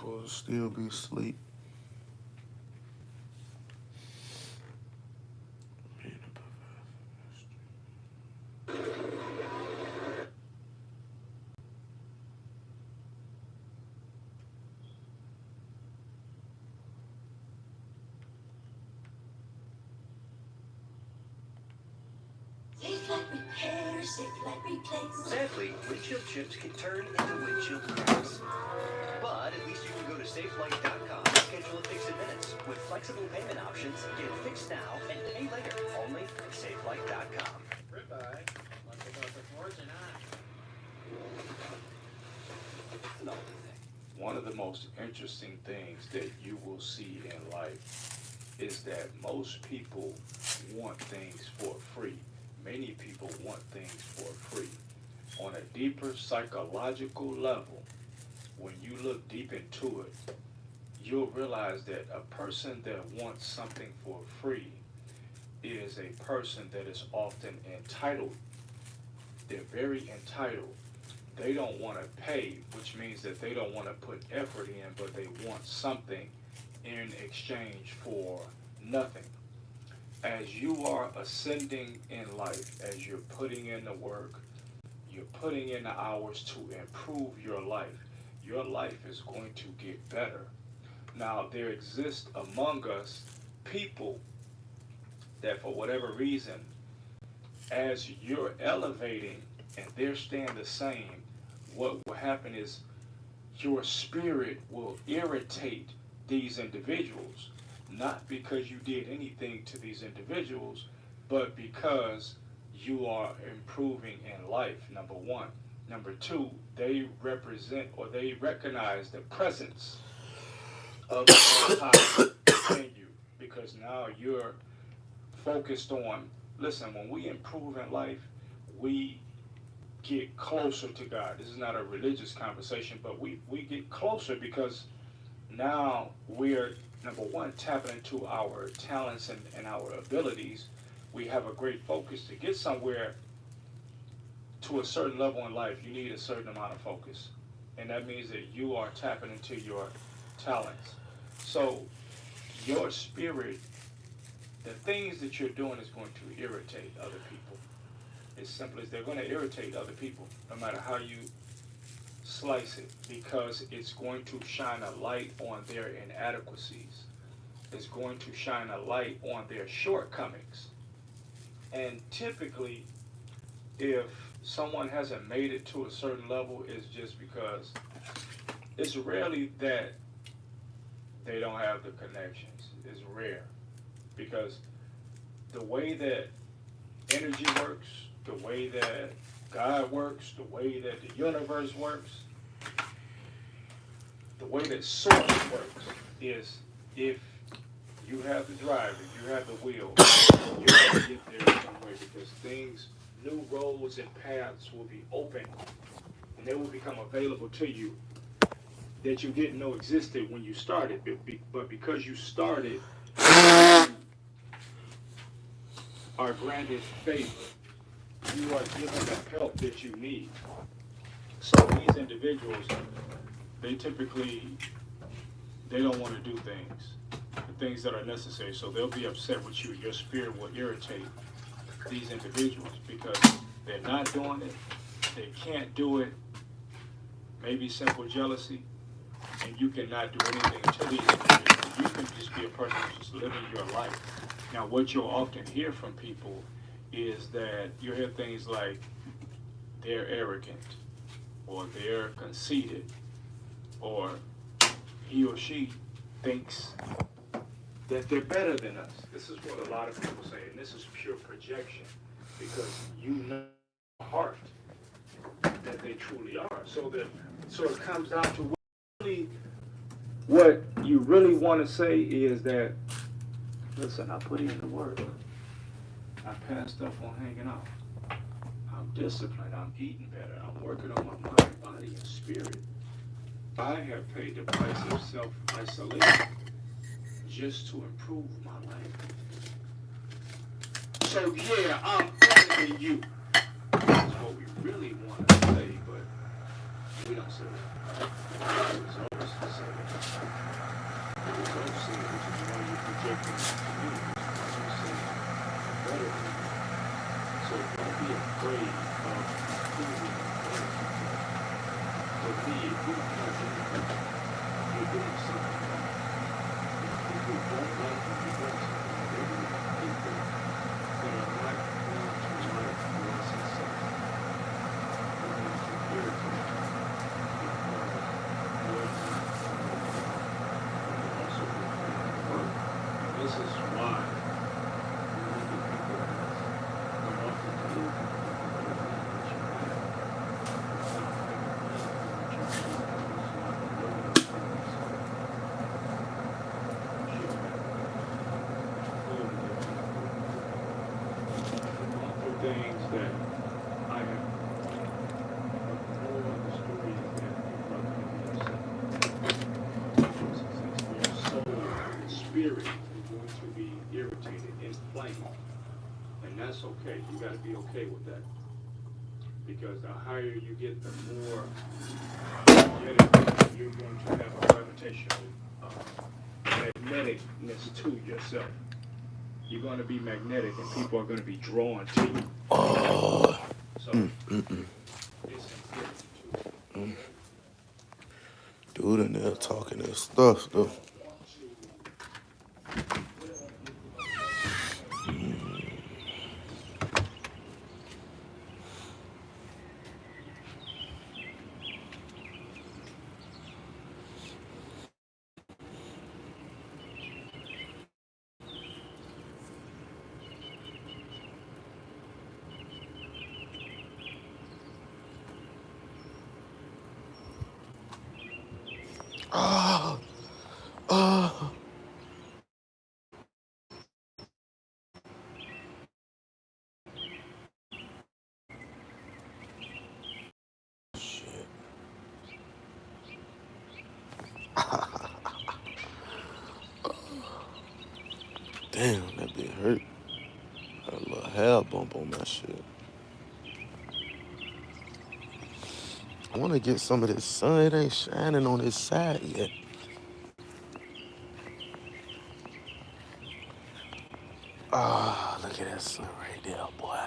Supposed to still be asleep. Safe like repair, safe like replace. Sadly, windshield chips can turn into windshield cracks. But at least you can go to safelight.com and schedule a fix in minutes. With flexible payment options, get it fixed now and pay later. Only at safelight.com. Goodbye. Want to go for sports or not? It's an older thing. One of the most interesting things that you will see in life is that most people want things for free. Many people want things for free. On a deeper psychological level, when you look deep into it, you'll realize that a person that wants something for free is a person that is often entitled. They're very entitled. They don't want to pay, which means that they don't want to put effort in, but they want something in exchange for nothing. As you are ascending in life, as you're putting in the work, you're putting in the hours to improve your life is going to get better. Now, there exist among us people that for whatever reason, as you're elevating and they're staying the same, what will happen is your spirit will irritate these individuals, not because you did anything to these individuals, but because you are improving in life, number one. Number two, they represent or they recognize the presence of the Most High in you, because now you're focused on, listen, when we improve in life, we get closer to God. This is not a religious conversation, but we get closer because now we're, number one, tapping into our talents and our abilities. We have a great focus. To get somewhere to a certain level in life, you need a certain amount of focus. And that means that you are tapping into your talents. So your spirit, the things that you're doing is going to irritate other people. As simple as they're going to irritate other people, no matter how you slice it, because it's going to shine a light on their inadequacies. It's going to shine a light on their shortcomings. And typically, if someone hasn't made it to a certain level, it's just because it's rarely that they don't have the connections. It's rare. Because the way that energy works, the way that God works, the way that the universe works, the way that source works is if you have the drive, if you have the will, you're going to get there some way, because things, new roads and paths will be open and they will become available to you that you didn't know existed when you started. But because you started, you are granted favor. You are given the help that you need. So these individuals, they typically, they don't want to do things, the things that are necessary. So they'll be upset with you. Your spirit will irritate these individuals because they're not doing it. They can't do it. Maybe simple jealousy, and you cannot do anything to these individuals. You can just be a person who's just living your life. Now, what you'll often hear from people is that you hear things like they're arrogant, or they're conceited, or he or she thinks that they're better than us. This is what a lot of people say, and this is pure projection, because you know in your heart that they truly are. So it comes down to what you really want to say is that, listen, I put in the work. I pass stuff on hanging out. I'm disciplined. I'm eating better. I'm working on my mind, body, and spirit. I have paid the price of self-isolation just to improve my life. So yeah, I'm better than you. That's what we really want to say, but we don't say it. It's always the same. different communities, like you said, better people. So don't be afraid of proving better people. For me, if you don't like anything, you're doing something wrong. If people don't like you, you're doing something wrong. There are people that are not going to like your success. They're going to irritate you because you're not also doing work. And this is why you look at people as come off the field because they're not what you have. It's not having money for what you have. It's not living the things that you have. Gone through things that I have, but the moral of the story is that people are going to be upset. Your soul, your spirit is going to be irritated, inflamed. And that's okay. You got to be okay with that. Because the higher you get, the more energetic you're going to have a gravitational magneticness to yourself. You're going to be magnetic and people are going to be drawn to you. So, it's important to Dude in there talking that stuff, though. Ah, ah. Shit. Damn, that bit hurt. Got a little hair bump on my shit. I want to get some of this sun. It ain't shining on this side yet. Ah, look at that sun right there, boy.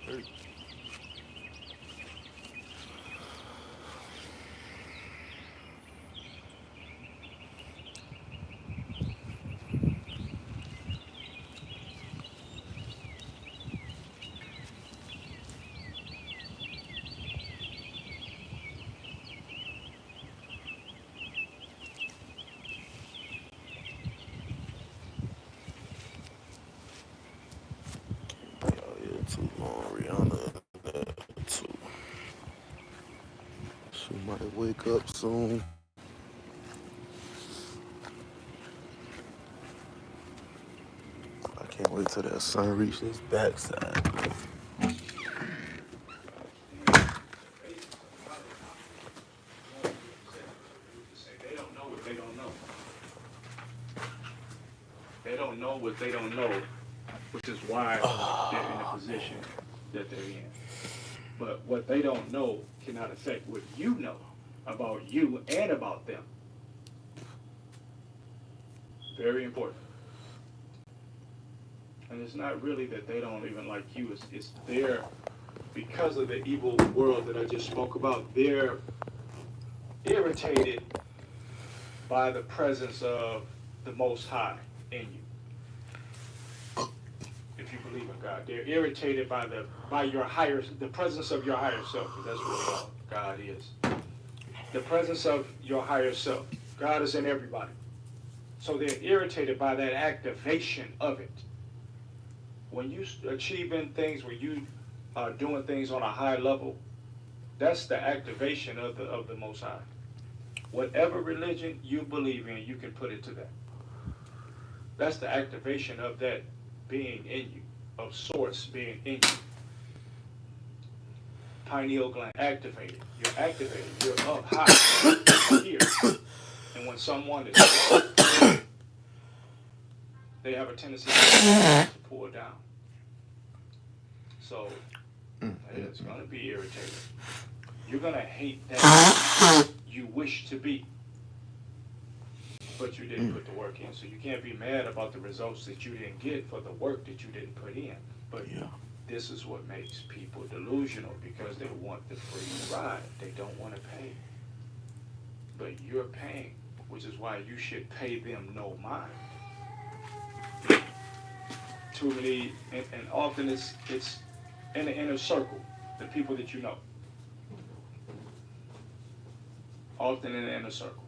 Hurt. Be out here too long, Rihanna. Too. She might wake up soon. I can't wait till that sun reach this backside. don't know what they don't know, which is why they're in the position that they're in. But what they don't know cannot affect what you know about you and about them. Very important. And it's not really that they don't even like you. It's their, because of the evil world that I just spoke about, they're irritated by the presence of the Most High in you. If you believe in God, they're irritated by the presence of your higher self. That's what God is. The presence of your higher self. God is in everybody. So they're irritated by that activation of it. When you achieving things, when you are doing things on a high level, that's the activation of the Most High. Whatever religion you believe in, you can put it to that. That's the activation of that being in you, of source being in you. Pineal gland activated. You're activated. You're up high here. And when someone is, they have a tendency to pull down. So it's going to be irritating. You're going to hate that you wish to be, but you didn't put the work in. So you can't be mad about the results that you didn't get for the work that you didn't put in. But this is what makes people delusional, because they want the free ride. They don't want to pay. But you're paying, which is why you should pay them no mind. Too many, and often it's in the inner circle, the people that you know. Often in the inner circle.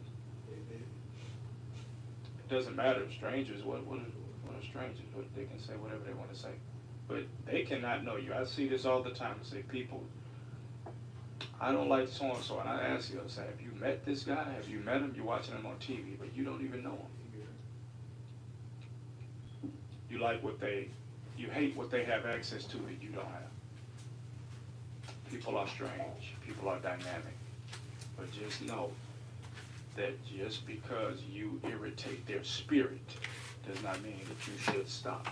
It doesn't matter, strangers, what are strangers? They can say whatever they want to say. But they cannot know you. I see this all the time. I say, people, I don't like so-and-so. And I ask you, I say, have you met this guy? Have you met him? You're watching him on TV, but you don't even know him. You like you hate what they have access to that you don't have. People are strange. People are dynamic. But just know that just because you irritate their spirit does not mean that you should stop.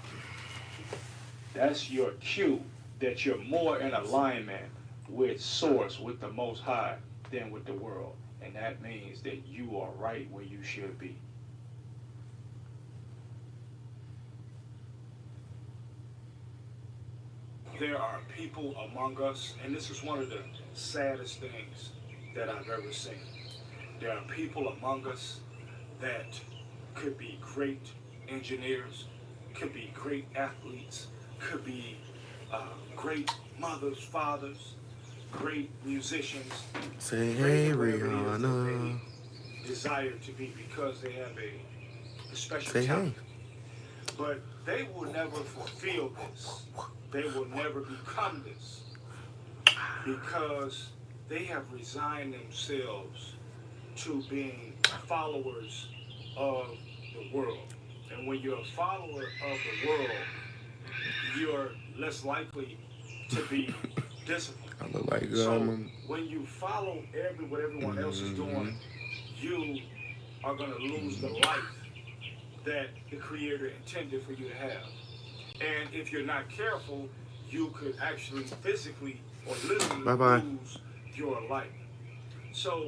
That's your cue that you're more in alignment with Source, with the Most High, than with the world. And that means that you are right where you should be. There are people among us, and this is one of the saddest things that I've ever seen. There are people among us that could be great engineers, could be great athletes, could be great mothers, fathers, great musicians. Say hey, Rihanna. Desire to be, because they have a special Say talent. hey. But they will never fulfill this. They will never become this, because they have resigned themselves to being followers of the world. And when you're a follower of the world, you're less likely to be disciplined. I look like So when you follow what everyone else is doing, you are going to lose the life that the Creator intended for you to have. And if you're not careful, you could actually physically or literally lose your life. So